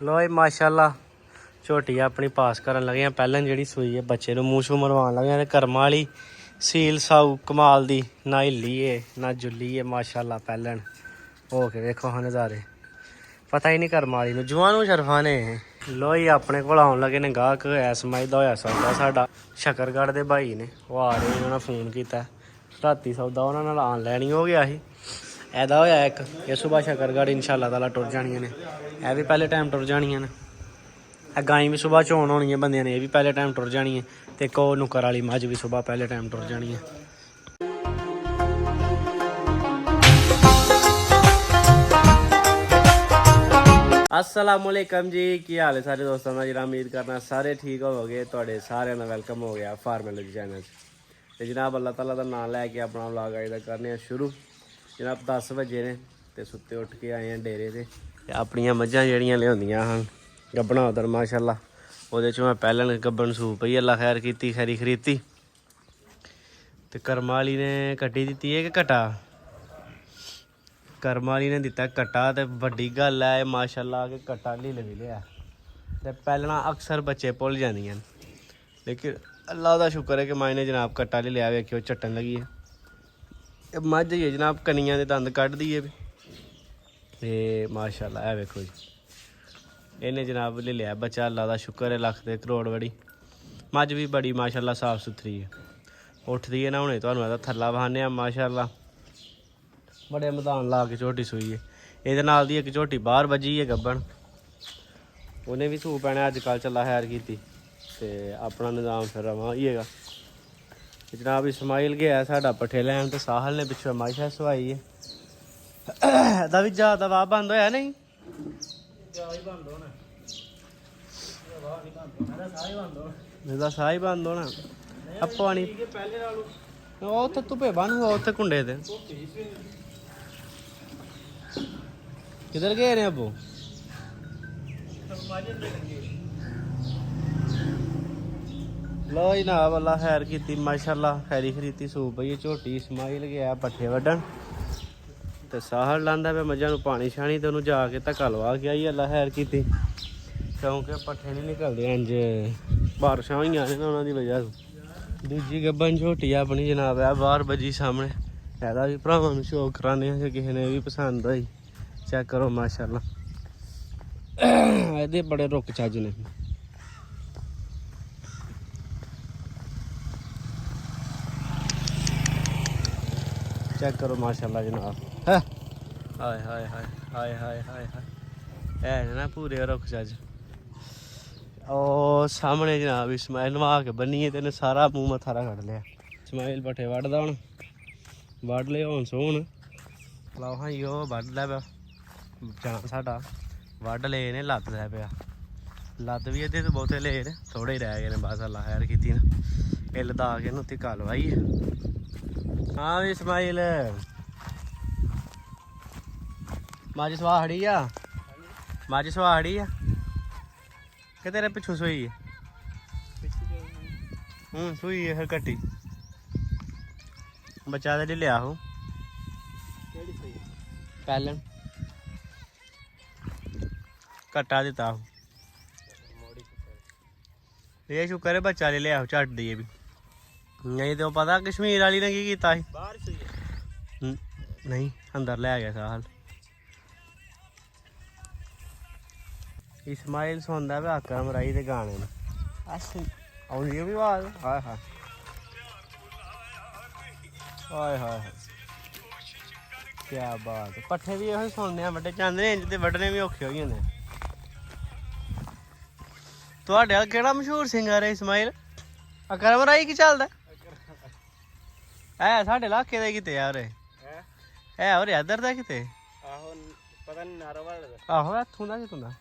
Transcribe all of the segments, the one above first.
लो माशाअल्लाह झोटी अपनी पास करन लगे हैं। पहले जी सूई है बच्चे मूँह शू मरवान लगे हैं। कर्म वाली सील साऊ कमाल दी ना हिली है ना जुली है माशाअल्लाह। पहले हो के देखो हाँ नज़ारे पता ही नहीं कर्म वाली नूं जवानू शरफा ने। लो ही अपने को आउन लगे ने गाहक ऐस समझदा होया सौदा साडा शकरगढ़ दे भाई ने वो आ रहे उन्होंने फोन किया राती सौदा उन्होंने आन लैनी हो गया ही ऐदा होया एक ये सुबह शकरगढ़ इंशाअल्लाह ताला टुर जानियां ने। यह भी पहले टाइम टुर जानियां ने। गाई भी सुबह चोन होनी है बंदे ने, ये भी पहले टाइम टुर जानी है। तो एक और नुक्कर वाली मझ भी सुबह पहले टाइम टुर जानी है। अस्सलामुअलैकुम जी, की हाल है सारे दोस्तों का। जरा उम्मीद करना सारे ठीक हो गए। थोड़े सारे का वेलकम हो गया फार्मोलॉजी चैनल। तो जनाब अल्लाह ताला का नाम लैके अपना व्लॉग अज तक करने शुरू। जनाब 10 बजे ने तो सुत्ते उठ के आए हैं डेरे से। अपनियां मझां जड़ियां लियांदियां हन गब्बना उधर माशाअल्लाह वो मैं पहले गब्बन सूप ही अल्लाह खैर की खरी खरीदी। तो कर्म वाली ने कट्टी दी है कि कटा कर्म वाली ने दिता कट्टा। तो वड्डी गल है माशाअल्लाह कि कट्टा लील भी लिया। तो पहलना अक्सर बच्चे भुल जांदियां लेकिन अल्लाह का शुक्र है कि माई ने जनाब कट्टा ले लिया। वेखियो चट्टन लगी है मझ ही है जनाब कनियां दे दंद कढ़ दी है। ते माशाअल्लाह है वेखो जी इन्हें जनाब ले लिया बच्चा। अल्लाह का शुक्र है लख दे करोड़ बड़ी मझ भी बड़ी माशाअल्लाह साफ सुथरी है। उठती है ना हुणे तुहानूं इहदा थल्ला बहाने माशाअल्लाह बड़े मैदान ला के झोटी सूई है। ये नाल दी एक झोटी बाहर बजी है गब्बन उन्हें भी सूप पैने अजकल चला खैर की। तो अपना निज़ाम फिर रवा होइएगा। जनाब इस्माइल गया साडा पट्ठे लैन। तो साहल ने पिछले माशा सवाई है दा भी जा वाह बंद होया नहीं साह ही बंद होना अब पानी उत्थे धुप्पे बन हुआ उत्थे कुंडे ते किधर गए ने अबू। लो जनाब अल्लाह खैर की माशाअल्लाह खैरी खरीदी सूप पई झोटी। इस्माइल गया पट्ठे वड्डन तो साहल लांदा पे मझां नूं पानी शानी। तो उन्होंने जाके धक्का लवा के आई अल्लाह खैर की क्योंकि पट्ठे नहीं निकलते इंज बारिशां होइयां ने उन्होंने वजह से। दूजी गब्बन झोटी अपनी जनाब है बाहर बजी सामने। ऐदा भी भरावां नूं शौक कराने जे किसी ने भी पसंद आई चेक करो माशाअल्लाह ਇਹਦੇ बड़े रुक ਚੱਜ ने। चेक करो माशाअल्लाह जनाब हाय हाय हाय हाय हाय हाय हाय है ना पूरे रुख चज। और सामने जनाब इस्माइल नवा के बनी है। तेने सारा मुँह मथारा कट लिया। इस्माइल पट्ठे वड्डदा हुण वड्ड ले हुण सोहण लाओ हाँ यो वड्ड लै पिया जान साडा वड्ड ले ने लत्त लै पिया। लत्त भी अद्धे तो बहुते ले ने थोड़े ही रह गए ने बस अल्लाह खैर की ना। इल दा के नूं धिक्का लवाई है। हाँ भी इस्माइल मझ सुहा खड़ी आ मझ सुहा खड़ी आ कि तेरे पिछू सूई है सूई है फिर कट्टी बच्चा तो लिया हो पहले कट्टा दिता हो। ये शुक्र है बच्चा ले लिया झट दिए भी नहीं तो पता कश्मीर वाली ने की कीता नहीं अंदर ले गया साहल। इस्माइल सौंदा पे आका मराई दे गाने में आउंदी भी आवाज हाय हाय हाय हाय क्या बात है। पट्ठे भी यही सुनने वड्डे चाहते इंज ते वड्डने भी औखे हो जांदे। तुहाडे वाल केड़ा मशहूर सिंगर है इस्माइल अकरम राई की चलदा है साढ़े इलाके दे किते यार है और इधर दा किते आहो पता नहीं नारोवाल दा आहो इत्थों दा कितों दा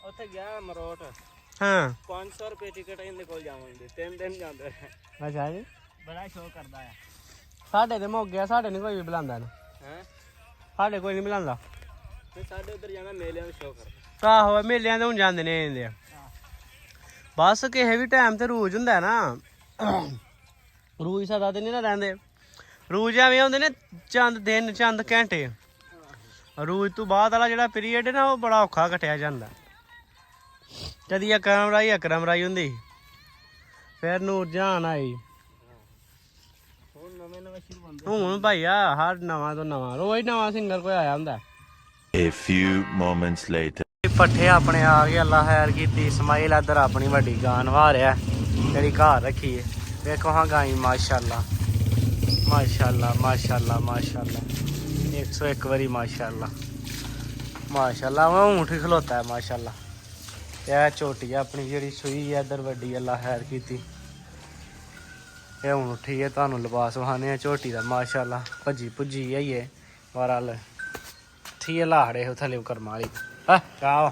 ਉੱਥੇ ਗਿਆ ਮਰੋਟ ਹਾਂ 500 ਰੁਪਏ ਟਿਕਟ ਇਹਦੇ ਕੋਲ ਜਾਵਾਂਗੇ 3 ਦਿਨ ਜਾਂਦੇ। ਅੱਛਾ ਜੀ ਬੜਾ ਸ਼ੌਕ ਕਰਦਾ ਆ। ਸਾਡੇ ਤੇ ਮੁੱਕ ਗਿਆ ਸਾਡੇ ਨਹੀਂ ਕੋਈ ਵੀ ਬੁਲਾਉਂਦਾ ਨਾ ਹੈ ਸਾਡੇ ਕੋਈ ਨਹੀਂ ਬੁਲਾਉਂਦਾ। ਤੇ ਸਾਡੇ ਉਧਰ ਜਾਣਾ ਮੇਲਿਆਂ ਦਾ ਸ਼ੌਕ ਕਰਦਾ। ਆਹੋ ਮੇਲਿਆਂ ਤੇ ਹੁਣ ਜਾਂਦੇ ਨੇ ਇਹਦੇ ਬਸ ਕਿਸੇ ਵੀ ਟਾਈਮ ਤੇ ਰੂਜ ਹੁੰਦਾ ਨਾ ਰੂਜ ਸਦਾ ਤੇ ਨਹੀਂ ਨਾ ਰਹਿੰਦੇ। ਰੂਜ ਐਵੇਂ ਹੁੰਦੇ ਨੇ ਚੰਦ ਦਿਨ ਚੰਦ ਘੰਟੇ ਰੂਜ ਤੋਂ ਬਾਅਦ ਵਾਲਾ ਜਿਹੜਾ ਪੀਰੀਅਡ ਹੈ ਨਾ ਉਹ ਬੜਾ ਔਖਾ ਕੱਟਿਆ ਜਾਂਦਾ। ਕਦੀ ਅਕਰਮ ਰਾਈ ਹੁੰਦੀ, ਫਿਰ ਨੂਰ ਜਹਾਨ ਆਈ, ਹੁਣ ਭਾਈਆ ਹਰ ਨਵਾਂ ਤੋਂ ਨਵਾਂ ਰੋਜ਼ ਨਵਾਂ ਸਿੰਗਰ ਕੋਈ ਆਇਆ ਹੁੰਦਾ। A few moments later. ਪੱਠੇ ਆਪਣੇ ਆ ਗਏ, ਅੱਲਾ ਖੈਰ ਕੀਤੀ। ਇਸਮਾਈਲ ਇੱਧਰ ਆਪਣੀ ਵੱਡੀ ਗਾਂ ਨਵਾ ਰਿਹਾ ਜਿਹੜੀ ਘਰ ਰੱਖੀ ਹੈ। ਵੇਖੋ ਹਾਂ ਗਾਈ ਮਾਸ਼ਾਅੱਲਾ ਮਾਸ਼ਾਅੱਲਾ ਮਾਸ਼ਾਅੱਲਾ ਮਾਸ਼ਾਅੱਲਾ 101 ਵਾਰੀ ਮਾਸ਼ਾਅੱਲਾ ਮਾਸ਼ਾਅੱਲਾ। ਉਹ ਊਂਠ ਖਲੋਤਾ ਹੈ ਮਾਸ਼ਾਅੱਲਾ। ਇਹ ਝੋਟੀ ਆਪਣੀ ਜਿਹੜੀ ਸੂਈ ਹੈ ਇੱਧਰ ਵੱਡੀ, ਅੱਲਾ ਖੈਰ ਕੀਤੀ। ਇਹ ਹੁਣ ਉੱਠੀ ਹੈ, ਤੁਹਾਨੂੰ ਲਿਬਾਸ ਵਹਾਨੇ ਆ ਝੋਟੀ ਦਾ ਮਾਸ਼ਾਅੱਲਾ। ਭੱਜੀ ਭੁੱਜੀ ਆਈਏ ਵਾਰਲ ਠੀਕ ਹੈ। ਲਾੜੇ ਉਹ ਥੱਲੇ ਕਰਮਾ ਵਾਲੀ ਗਾਹ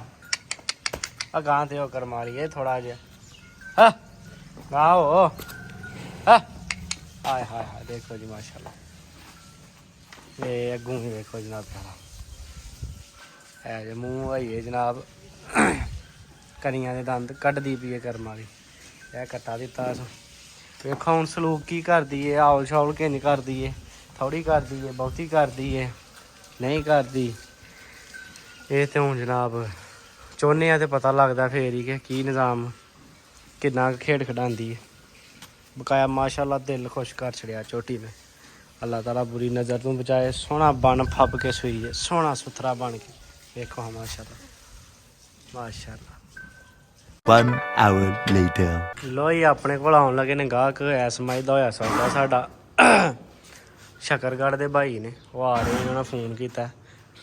ਆ ਗਾਂ ਤੇ ਉਹ ਕਰਮਾ ਵਾਲੀ ਇਹ ਥੋੜਾ ਜਿਹਾ ਗਾਹ ਹੋ ਹਾਏ ਹਾਏ ਹਾਏ ਦੇਖੋ ਜੀ ਮਾਸ਼ਾਅੱਲਾ। ਇਹ ਅੱਗੋਂ ਹੀ ਵੇਖੋ ਜਨਾਬ ਹੈ ਜੇ ਮੂੰਹ ਆਈਏ ਜਨਾਬ, ਕਨੀਆਂ ਦੇ ਦੰਦ ਕੱਢਦੀ ਪਈ ਹੈ ਕਰਮ ਵਾਲੀ। ਇਹ ਕੱਟਾ ਦਿੱਤਾ ਵੇਖੋ ਹੁਣ ਸਲੂਕ ਕੀ ਕਰਦੀ ਏ, ਆਉਲ ਸ਼ੌਲ ਕਿੰਝ ਕਰਦੀ ਏ, ਥੋੜੀ ਕਰਦੀ ਏ, ਬਹੁਤੀ ਕਰਦੀ ਏ, ਨਹੀਂ ਕਰਦੀ। ਇਹ ਤੇ ਹੁਣ ਜਨਾਬ ਚਾਹੁੰਦੇ ਆ ਤੇ ਪਤਾ ਲੱਗਦਾ ਫੇਰ ਹੀ ਕਿ ਕੀ ਨਿਜ਼ਾਮ ਕਿੰਨਾ ਖੇਡ ਖਿਡਾਉਂਦੀ ਏ। ਬਕਾਇਆ ਮਾਸ਼ਾਅੱਲਾ ਦਿਲ ਖੁਸ਼ ਕਰ ਛੜਿਆ ਝੋਟੀ ਨੇ। ਅੱਲਾਹ ਤਾਲਾ ਬੁਰੀ ਨਜ਼ਰ ਤੋਂ ਬਚਾਏ। ਸੋਹਣਾ ਬਣ ਫੱਬ ਕੇ ਸੂਈ ਹੈ, ਸੋਹਣਾ ਸੁਥਰਾ ਬਣ ਕੇ ਵੇਖੋ ਮਾਸ਼ਾਅੱਲਾ ਮਾਸ਼ਾਅੱਲਾ। 1 hour later. ਲੋ ਹੀ ਆਪਣੇ ਕੋਲ ਆਉਣ ਲੱਗੇ ਨੇ ਗਾਹਕ। ਐਸ ਮਾਈ ਦਾ ਹੋਇਆ ਸੌਦਾ ਸਾਡਾ ਸ਼ਕਰਗੜ੍ਹ ਦੇ ਭਾਈ ਨੇ, ਉਹ ਆ ਰਹੇ, ਉਹਨਾਂ ਨੇ ਫੋਨ ਕੀਤਾ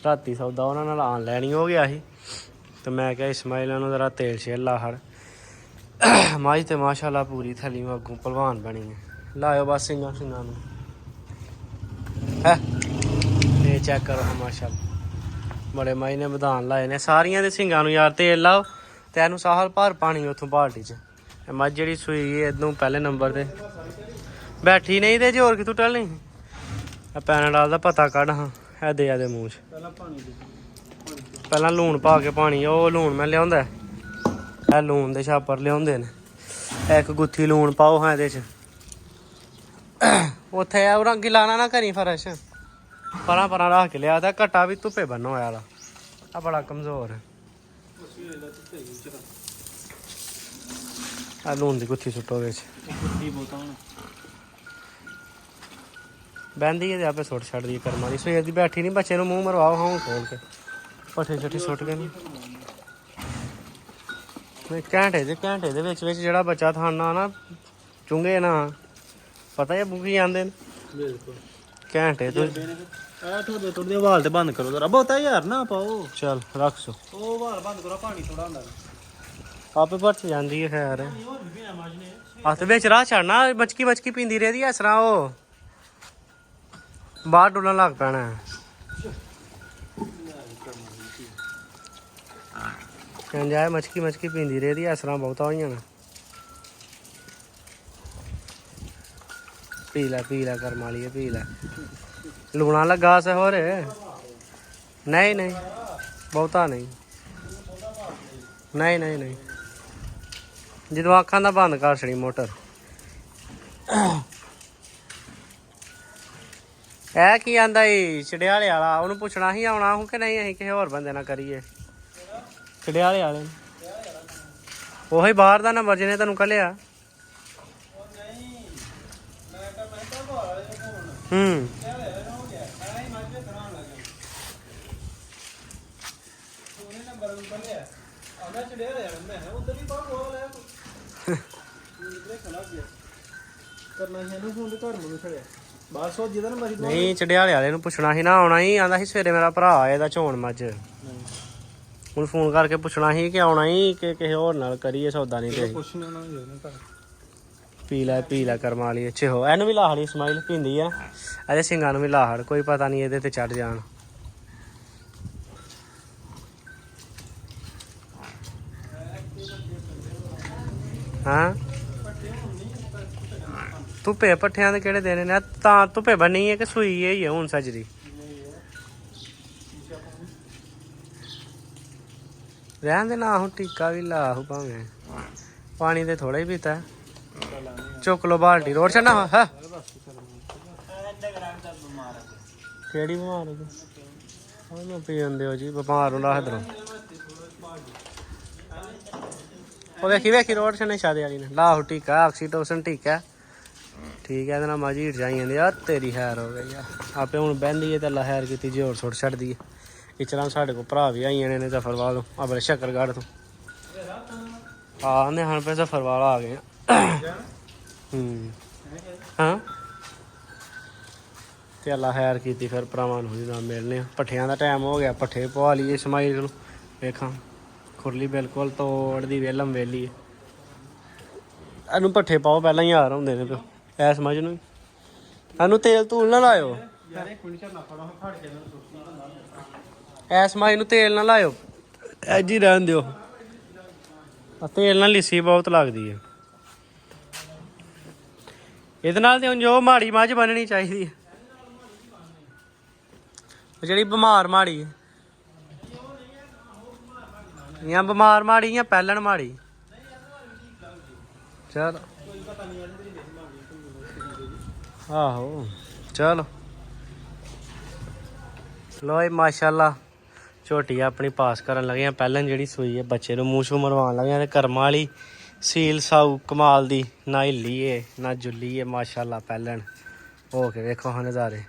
ਰਾਤੀ ਸੌਦਾ ਉਹਨਾਂ ਨਾਲ ਆਣ ਲੈਣੀ ਹੋ ਗਿਆ ਸੀ। ਤੇ ਮੈਂ ਕਿਹਾ ਇਸਮਾਈਲ ਨੂੰ ਜ਼ਰਾ ਤੇਲ ਸ਼ੇਲ ਲਾ ਹੜ। ਮਾਈ ਤੇ ਮਾਸ਼ਾਅੱਲਾ ਪੂਰੀ ਥਲੀ ਵਾਂਗੂ ਭਲਵਾਨ ਬਣੀ ਹੈ। ਲਾਇਓ ਬਸ ਸਿੰਘਾਂ ਨੂੰ ਇਹ ਚੈੱਕ ਕਰੋ ਮਾਸ਼ਾਅੱਲਾ। ਬੜੇ ਮਾਈ ਨੇ ਵਧਾਨ ਲਾਏ ਨੇ ਸਾਰੀਆਂ ਦੇ ਸਿੰਘਾਂ ਨੂੰ ਯਾਰ ਤੇਲ ਲਾਓ ਤੇ ਇਹਨੂੰ ਸਾਹਲ ਭਰ ਪਾਣੀ ਉੱਥੋਂ ਬਾਲਟੀ 'ਚ। ਮੱਝ ਜਿਹੜੀ ਸੂਈ ਹੈ ਇਹਨੂੰ ਪਹਿਲੇ ਨੰਬਰ ਤੇ ਬੈਠੀ ਨਹੀਂ ਤੇ ਜ਼ੋਰ ਕਿਥੋਂ ਟਲਣੀ। ਪੈਨਾਡਾਲ ਦਾ ਪਤਾ ਕੱਢ ਹਾਂ ਇਹ ਦੇ ਆਦੇ ਮੂੰਹ 'ਚ। ਪਹਿਲਾਂ ਲੂਣ ਪਾ ਕੇ ਪਾਣੀ, ਉਹ ਲੂਣ ਮੈਂ ਲਿਆਉਂਦਾ, ਇਹ ਲੂਣ ਦੇ ਛਾਪਰ ਲਿਆਉਂਦੇ ਨੇ। ਇੱਕ ਗੁੱਥੀ ਲੂਣ ਪਾਓ ਹਾਂ ਇਹਦੇ 'ਚ। ਉੱਥੇ ਆ ਉਹ ਗਿਲਾਣਾ ਨਾ ਕਰੀ ਫਰਸ਼ ਪਰਾਂ ਰੱਖ ਕੇ ਲਿਆ ਤਾਂ ਘੱਟਾ ਵੀ ਧੁੱਪੇ ਬੰਨੋ ਵਾਲਾ ਆ ਬੜਾ ਕਮਜ਼ੋਰ ਹੈ। ਆ ਲੂਣ ਦੀ ਗੁੱਥੀ ਸੁੱਟੋ ਵਿੱਚ ਬਹਿੰਦੀ ਹੈ ਆਪੇ ਸੁੱਟ ਛੱਡਦੀ ਕਰਮ ਵਾਲੀ। ਸਵੇਰ ਦੀ ਬੈਠੀ ਨਹੀਂ, ਬੱਚੇ ਨੂੰ ਮੂੰਹ ਮਰਵਾਓ ਹਾਂ ਖੋਲ ਕੇ ਪੱਠੇ ਛੱਠੀ ਸੁੱਟ ਕੇ ਨਹੀਂ। ਘੰਟੇ ਦੇ ਵਿੱਚ ਜਿਹੜਾ ਬੱਚਾ ਥਾਨਾ ਨਾ ਚੁੰਗੇ ਨਾ ਪਤਾ ਹੀ ਬੁਕੀ ਜਾਂਦੇ ਨੇ ਘੰਟੇ ਤੋਂ। ਥੋੜੇ ਵਾਲ ਤੇ ਬੰਦ ਕਰੋ ਜ਼ਰਾ ਬਹੁਤਾ ਯਾਰ ਨਾ ਪਾਓ। ਚੱਲ ਰੱਖ ਸੋ ਉਹ ਵਾਲ ਬੰਦ ਕਰੋ, ਪਾਣੀ ਥੋੜਾ ਹੁੰਦਾ ਆਪੇ ਭੱਜ ਜਾਂਦੀ ਹੈ ਖੈਰ। ਹੱਥ ਵਿੱਚ ਰਾਹ ਛੱਡਣਾ, ਬਚਕੀ ਪੀਂਦੀ ਰਹਦੀ ਇਸ ਤਰ੍ਹਾਂ ਉਹ ਬਾਹਰ ਡੁੱਲਣ ਲੱਗ ਪੈਣਾ। ਕਹਿੰਦੇ ਮਚਕੀ ਪੀਂਦੀ ਰਹਦੀ ਇਸ ਤਰ੍ਹਾਂ ਬਹੁਤਾ ਹੋਈਆਂ ਨੇ। ਪੀ ਲੈ ਕਰਮ ਵਾਲੀ ਪੀ ਲੈ। ਲੂਣਾ ਲੱਗਾ ਸੇ ਹੋਰ ਨਹੀਂ ਬਹੁਤਾ ਨਹੀਂ ਜਦੋਂ ਅੱਖਾਂ ਦਾ ਬੰਦ ਕਰ ਛੜੀ ਮੋਟਰ। ਇਹ ਕੀ ਆਂਦਾ ਈ ਚੜਿਆਲੇ ਵਾਲਾ, ਉਹਨੂੰ ਪੁੱਛਣਾ ਸੀ ਆਉਣਾ ਹੂੰ ਕਿ ਨਹੀਂ, ਅਸੀਂ ਕਿਸੇ ਹੋਰ ਬੰਦੇ ਨਾਲ ਕਰੀਏ। ਚੜਿਆਲੇ ਵਾਲੇ ਉਹੀ ਬਾਹਰ ਦਾ ਨੰਬਰ ਜਿਹਨੇ ਤੈਨੂੰ ਕੱਲਿਆ। ਨਹੀਂ ਚੜਿਆਲੇ ਵਾਲੇ ਨੂੰ ਪੁੱਛਣਾ ਸੀ ਨਾ, ਆਉਣਾ ਹੀ ਆਂਦਾ ਸੀ ਸਵੇਰੇ ਮੇਰਾ ਭਰਾ ਇਹਦਾ ਝੋਣ ਮੱਝ। ਹੁਣ ਫੋਨ ਕਰਕੇ ਪੁੱਛਣਾ ਸੀ ਕਿ ਆਉਣਾ ਹੀ ਕਿ ਕਿਸੇ ਹੋਰ ਨਾਲ ਕਰੀਏ ਸੌਦਾ। ਨਹੀਂ ਤੇ ਪੀ ਲੈ ਕਰਮਾ ਲਈ ਅੱਛੇ ਹੋ। ਇਹਨੂੰ ਵੀ ਲਾਹੜੀ ਇਸਮਾਈਲ ਪੀਂਦੀ ਆ, ਇਹਦੇ ਸਿੰਘਾਂ ਨੂੰ ਵੀ ਲਾਹੜ, ਕੋਈ ਪਤਾ ਨਹੀਂ ਇਹਦੇ ਤੇ ਚੜ ਜਾਣ। ਹਾਂ ਧੁੱਪੇ ਪੱਠਿਆਂ ਦੇ ਕਿਹੜੇ ਦੇਣੇ ਨੇ ਤਾਂ ਧੁੱਪੇ ਬੰਨੀ ਹੈ ਕਿ ਸੂਈ ਹੈ ਹੀ ਹੁਣ ਸਜਰੀ। ਰਹਿਣ ਦੇ ਨਾ ਹੁਣ ਟੀਕਾ ਵੀ ਲਾਹੂ ਭਾਵੇਂ ਪਾਣੀ ਤੇ ਥੋੜਾ ਹੀ ਪੀਤਾ। ਚੁੱਕ ਲੋ ਬਾਲਟੀ ਰੋੜ ਛੱਡਣਾ ਵਾ। ਕਿਹੜੀ ਬਿਮਾਰ ਹੈ ਉਹਨੂੰ ਪੀਣ ਦਿਓ ਜੀ, ਬਿਮਾਰ ਨੂੰ ਰੱਖ ਦਿਓ। ਉਹ ਵੇਖੀ ਰੋਡ ਛਨੇ ਛਾਦੇ ਵਾਲੀ ਨੇ ਲਾਹੋ ਟੀਕਾ ਆਕਸੀਟੋਸਨ ਟੀਕਾ ਠੀਕ ਹੈ। ਇਹਦੇ ਨਾਲ ਮਾਜੀ ਹੀਟ ਜਾਈ ਜਾਂਦੀ ਆ। ਤੇਰੀ ਹੈਰ ਹੋ ਗਈ ਆ ਆਪੇ ਹੁਣ ਬਹਿੰਦੀ ਹੈ ਤੇ ਅੱਲਾ ਹੈਰ ਕੀਤੀ ਜੀ ਹੋਰ ਸੁੱਟ ਛੱਡਦੀ ਹੈ। ਇਸ ਤਰ੍ਹਾਂ ਸਾਡੇ ਕੋਲ ਭਰਾ ਵੀ ਆਈਆਂ ਨੇ ਜ਼ਫਰਵਾਲ ਤੋਂ ਆਪਣੇ ਸ਼ੱਕਰਗੜ੍ਹ ਤੋਂ ਆਉਂਦੇ ਹਨ। ਪੇ ਜ਼ਫਰਵਾਲ ਆ ਗਏ ਹਾਂ ਤੇ ਅੱਲਾ ਹੈਰ ਕੀਤੀ। ਫਿਰ ਭਰਾਵਾਂ ਨੂੰ ਨਾਲ ਮਿਲਨੇ ਆ। ਪੱਠਿਆਂ ਦਾ ਟਾਈਮ ਹੋ ਗਿਆ, ਪੱਠੇ ਪਵਾ ਲਈਏ। ਸਮਾਈਲ ਨੂੰ ਵੇਖਾਂ ਖੁਰਲੀ ਬਿਲਕੁਲ ਤੋੜਦੀ ਵੇਲਮ ਵੇਲੀ ਇਹਨੂੰ ਪੱਠੇ ਪਾਓ ਪਹਿਲਾਂ ਹੀ ਹਾਰ ਹੁੰਦੇ ਨੇ ਪਿਓ ਐ ਸਮਝ ਨੂੰ। ਇਹਨੂੰ ਤੇਲ ਤੂਲ ਨਾ ਲਾਇਓ, ਐ ਸਮਝ ਨੂੰ ਤੇਲ ਨਾ ਲਾਇਓ, ਐਜ ਹੀ ਰਹਿਣ ਦਿਓ। ਤੇਲ ਨਾਲ ਲਿੱਸੀ ਬਹੁਤ ਲੱਗਦੀ ਹੈ ਇਹਦੇ ਨਾਲ। ਤੇ ਜੋ ਮਾੜੀ ਮੱਝ ਬਣਨੀ ਚਾਹੀਦੀ ਹੈ, ਜਿਹੜੀ ਬਿਮਾਰ ਮਾੜੀ ਹੈ ਜਾਂ ਬਿਮਾਰ ਮਾੜੀ ਜਾਂ ਪਹਿਲਣ ਮਾੜੀ। ਚਲ ਆਹੋ ਚਲੋ ਲੋ ਜੀ ਮਾਸ਼ਾਅੱਲਾ ਝੋਟੀ ਆਪਣੀ ਪਾਸ ਕਰਨ ਲੱਗੇ ਆ। ਪਹਿਲਾਂ ਜਿਹੜੀ ਸੂਈ ਹੈ ਬੱਚੇ ਨੂੰ ਮੂੰਹ ਸ਼ੂ ਮਰਵਾਉਣ ਲੱਗੇ ਆ। ਤੇ ਕਰਮਾਂ ਵਾਲੀ ਸੀਲ ਸਾਊ ਕਮਾਲ ਦੀ, ਨਾ ਹਿੱਲੀ ਏ ਨਾ ਜੁੱਲੀ ਏ ਮਾਸ਼ਾਅੱਲਾ। ਪਹਿਲਣ ਹੋ ਕੇ ਵੇਖੋ ਹਾਂ ਨਜ਼ਾਰੇ,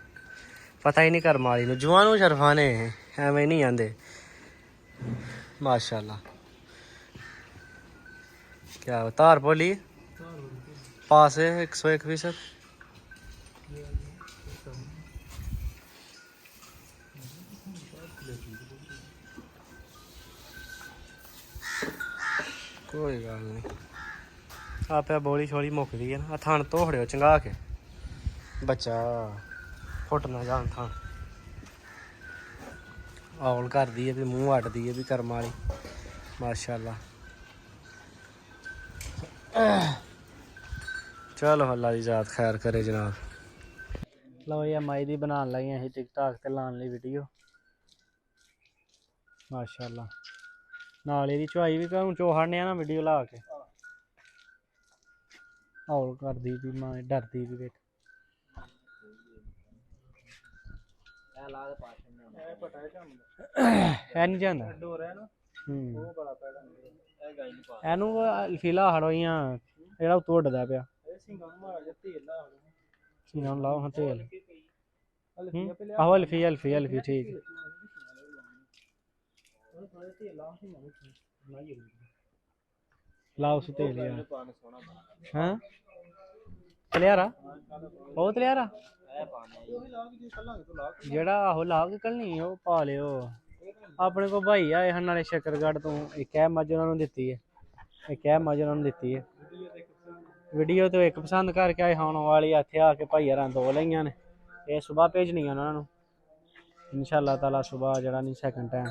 ਪਤਾ ਹੀ ਨਹੀਂ ਕਰਮਾਂ ਵਾਲੀ ਨੂੰ। ਜੂਆਂ ਨੂੰ ਸ਼ਰਫਾਂ ਨੇ ਐਵੇਂ ਨਹੀਂ ਆਂਦੇ ਮਾਸ਼ਾਅੱਲਾ। क्या तार बोली पास है 101%। कोई गल नहीं आपे बोली छोली मुकदी है ना। थान धोड़ियो चंगा के बच्चा फुट ना जान थान औल करदी है भी मूँह अड्डदी है भी कर्म वाली माशाअल्लाह। चलो अल्लाह की जात खैर करे जनाब। लो ये माई दी बनान लगे असीं टिकटॉक ते लाने लई वीडियो माशाअल्लाह। नाल इहदी चुआई भी घरों चोहाड़ने ना वीडियो ला के हौल करदी भी मां डरदी भी बिच है नहीं जांदा ਇਹਨੂੰ ਲਫੀਲਾ ਹੜੋ ਜਾਂ ਜਿਹੜਾ ਉਤੋਂ ਉੱਡਦਾ ਪਿਆ ਸਿੰਘਾਂ ਨੂੰ ਲਾਓ ਹਾਂ ਤੇਲ। ਆਹੋ ਅਲਫੀ ਅਲਫੀ ਅਲਫੀ ਠੀਕ ਲਾਓ ਉਸ ਤੇਲ ਯਾਰ। ਹਾਂ ਤਲਿਆਰਾ ਉਹ ਤਲਿਆਰਾ ਜਿਹੜਾ ਆਹੋ ਲਾ ਕੇ ਕੱਲਣੀ ਉਹ ਪਾ ਲਿਓ। ਆਪਣੇ ਕੋਲ ਭਾਈ ਆਏ ਹਨ ਨਾਲੇ ਸ਼ੱਕਰਗੜ੍ਹ ਤੋਂ। ਇੱਕ ਇਹ ਮੱਝ ਉਹਨਾਂ ਨੂੰ ਦਿੱਤੀ ਹੈ, ਇੱਕ ਇਹ ਮੱਝ ਉਹਨਾਂ ਨੂੰ ਦਿੱਤੀ ਹੈ। ਵੀਡੀਓ ਤੋਂ ਇੱਕ ਪਸੰਦ ਕਰਕੇ ਆਏ ਹੁਣ ਵਾਲੀ ਇੱਥੇ ਆ ਕੇ ਭਾਈ ਹਰਾਂ ਦੋ ਲਈਆਂ ਨੇ। ਇਹ ਸੁਬਾਹ ਭੇਜਣੀਆਂ ਉਹਨਾਂ ਨੂੰ ਇਨਸ਼ਾਅੱਲਾ ਤਾਲਾ ਸੁਬਾਹ ਜਿਹੜਾ ਨਹੀਂ ਸੈਕਿੰਡ ਟਾਈਮ।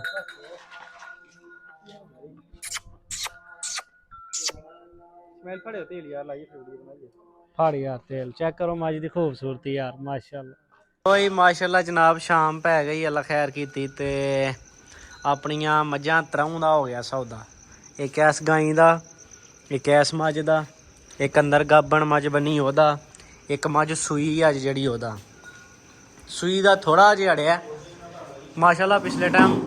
ਫੜ ਯਾਰ ਤੇਲ ਚੈੱਕ ਕਰੋ ਮੱਝ ਦੀ ਖੂਬਸੂਰਤੀ ਯਾਰ ਮਾਸ਼ਾਅੱਲਾ। ਕੋਈ ਮਾਸ਼ਾਅੱਲਾ ਜਨਾਬ ਸ਼ਾਮ ਪੈ ਗਈ ਅੱਲਾ ਖੈਰ ਕੀਤੀ ਤੇ ਆਪਣੀਆਂ ਮੱਝਾਂ ਤਰਾਉਂ ਦਾ ਹੋ ਗਿਆ ਸੌਦਾ। ਇੱਕ ਐਸ ਗਾਈ ਦਾ, ਇੱਕ ਐਸ ਮੱਝ ਦਾ, ਇੱਕ ਅੰਦਰ ਗਾਬਣ ਮੱਝ ਬਣੀ ਉਹਦਾ, ਇੱਕ ਮੱਝ ਸੂਈ ਅੱਜ ਜਿਹੜੀ ਉਹਦਾ। ਸੂਈ ਦਾ ਥੋੜਾ ਜਿਹਾ ਅੜਿਆ ਮਾਸ਼ਾਅੱਲਾ। ਪਿਛਲੇ ਟਾਈਮ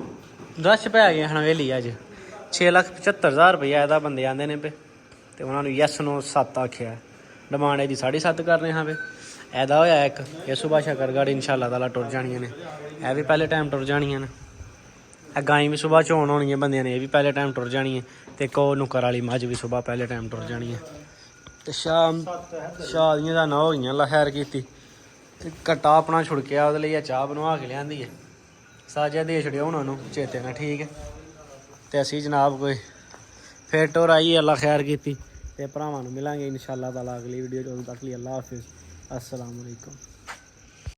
ਰਸ਼ ਪੈ ਗਏ ਹਨ ਹਵੇਲੀ ਅੱਜ 6,75,000 ਰੁਪਈਆ ਇਹਦਾ ਬੰਦੇ ਆਂਦੇ ਨੇ ਪੇ ਤੇ ਉਹਨਾਂ ਨੂੰ ਯੈਸ ਨੂੰ 7 ਆਖਿਆ। ਡਿਮਾਂਡ ਇਹਦੀ 7.5 ਕਰ ਰਹੇ ਹਾਂ ਵੇ। ਇਹਦਾ ਹੋਇਆ ਇੱਕ ਇਹ ਸੁਬਾਹ ਸ਼ੱਕਰਗੜ੍ਹ ਇਨਸ਼ਾਅੱਲਾ ਤਾਲਾ ਟੁਰ ਜਾਣੀਆਂ ਨੇ। ਇਹ ਵੀ ਪਹਿਲੇ ਟਾਈਮ ਟੁਰ ਜਾਣੀਆਂ ਨੇ। ਇਹ ਗਾਈ ਵੀ ਸੁਬਾਹ ਚੋਣ ਹੋਣੀ ਹੈ ਬੰਦਿਆਂ ਨੇ, ਇਹ ਵੀ ਪਹਿਲੇ ਟਾਈਮ ਟੁਰ ਜਾਣੀ ਹੈ। ਤੇ ਇੱਕ ਉਹ ਨੁੱਕਰ ਵਾਲੀ ਮੱਝ ਵੀ ਸੁਬਾਹ ਪਹਿਲੇ ਟਾਈਮ ਟੁਰ ਜਾਣੀ ਹੈ। ਤੇ ਸ਼ਾਮ ਸ਼ਾਹ ਦੀਆਂ ਦਾ ਨਾ ਹੋ ਗਈਆਂ ਅੱਲਾ ਖੈਰ ਕੀਤੀ। ਤੇ ਘੱਟਾ ਆਪਣਾ ਛੁੜਕਿਆ ਉਹਦੇ ਲਈ ਚਾਹ ਬਣਵਾ ਕੇ ਲਿਆਂਦੀ ਹੈ। ਸਾਜਿਆ ਦੇ ਛੜਿਓ ਉਹਨਾਂ ਨੂੰ ਚੇਤੇ ਨਾਲ ਠੀਕ ਹੈ। ਤੇ ਅਸੀਂ ਜਨਾਬ ਕੋਈ ਫਿਰ ਟੁਰ ਆਈ ਅੱਲਾ ਖੈਰ ਕੀਤੀ। ਤੇ ਭਰਾਵਾਂ ਨੂੰ ਮਿਲਾਂਗੇ ਇਨਸ਼ਾਅੱਲਾ ਤਾਲਾ ਅਗਲੀ ਵੀਡੀਓ। ਜਦੋਂ ਤੱਕ ਲਈ ਅੱਲਾ ਹਾਫਿਜ਼। अस्सलाम वालेकुम।